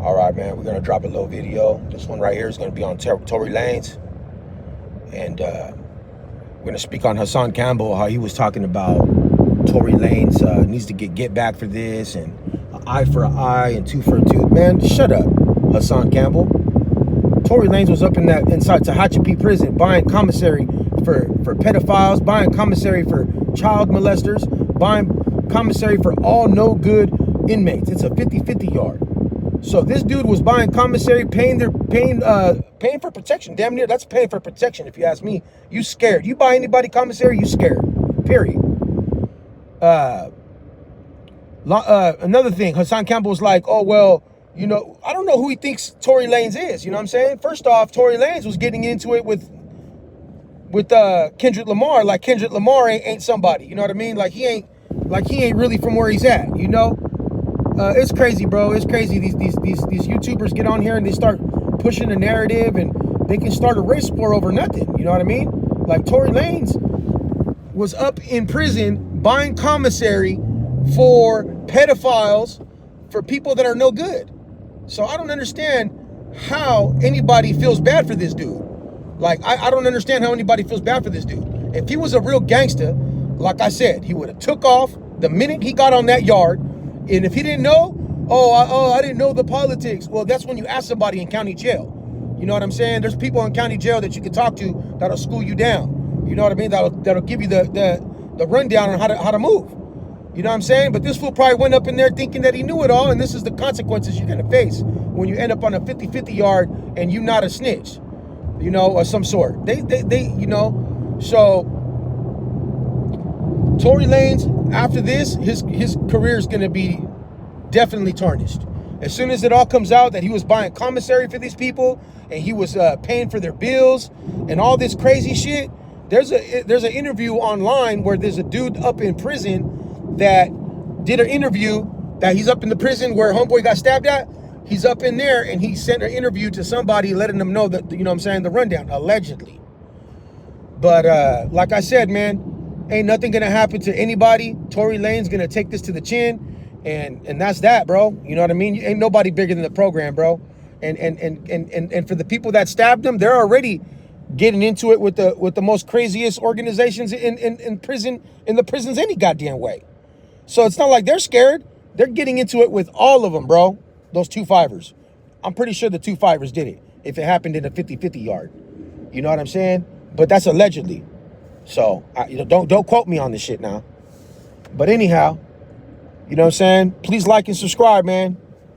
All right, man, we're going to drop a little video. This one right here is going to be on Tory Lanez. And we're going to speak on Hassan Campbell, how he was talking about Tory Lanez needs to get back for this, and an eye for an eye and tooth for a tooth. Man, shut up, Hassan Campbell. Tory Lanez was up inside Tehachapi prison buying commissary for pedophiles, buying commissary for child molesters, buying commissary for all no good inmates. It's a 50-50 yard. So this dude was buying commissary, paying for protection. Damn near, that's paying for protection. If you ask me, you scared. You buy anybody commissary, you scared. Period. Another thing, Hassan Campbell was like, oh well, you know, I don't know who he thinks Tory Lanez is. You know what I'm saying? First off, Tory Lanez was getting into it with Kendrick Lamar. Like Kendrick Lamar ain't somebody. You know what I mean? Like he ain't really from where he's at. You know. It's crazy, bro. It's crazy. These YouTubers get on here and they start pushing a narrative, and they can start a race war over nothing. You know what I mean? Like Tory Lanez was up in prison buying commissary for pedophiles, for people that are no good. So I don't understand how anybody feels bad for this dude. Like I don't understand how anybody feels bad for this dude. If he was a real gangster, like I said, he would have took off the minute he got on that yard. And if he didn't know, I didn't know the politics. Well, that's when you ask somebody in county jail. You know what I'm saying? There's people in county jail that you can talk to that'll school you down. You know what I mean? That'll give you the rundown on how to move. You know what I'm saying? But this fool probably went up in there thinking that he knew it all, and this is the consequences you're gonna face when you end up on a 50-50 yard and you not a snitch, you know, of some sort. They you know, so Tory Lanez, after this, his career is going to be definitely tarnished. As soon as it all comes out that he was buying commissary for these people and he was paying for their bills and all this crazy shit, there's an interview online where there's a dude up in prison that did an interview that he's up in the prison where homeboy got stabbed at. He's up in there and he sent an interview to somebody letting them know that, you know what I'm saying, the rundown, allegedly. But like I said, man, ain't nothing gonna happen to anybody. Tory Lanez gonna take this to the chin, and that's that, bro. You know what I mean? Ain't nobody bigger than the program, bro. And for the people that stabbed him, they're already getting into it with the most craziest organizations in prison, in the prisons any goddamn way. So it's not like they're scared. They're getting into it with all of them, bro. Those 2-5ers. I'm pretty sure the 2-5ers did it if it happened in a 50-50 yard. You know what I'm saying? But that's allegedly. So, you know, don't quote me on this shit now. But anyhow, you know what I'm saying? Please like and subscribe, man.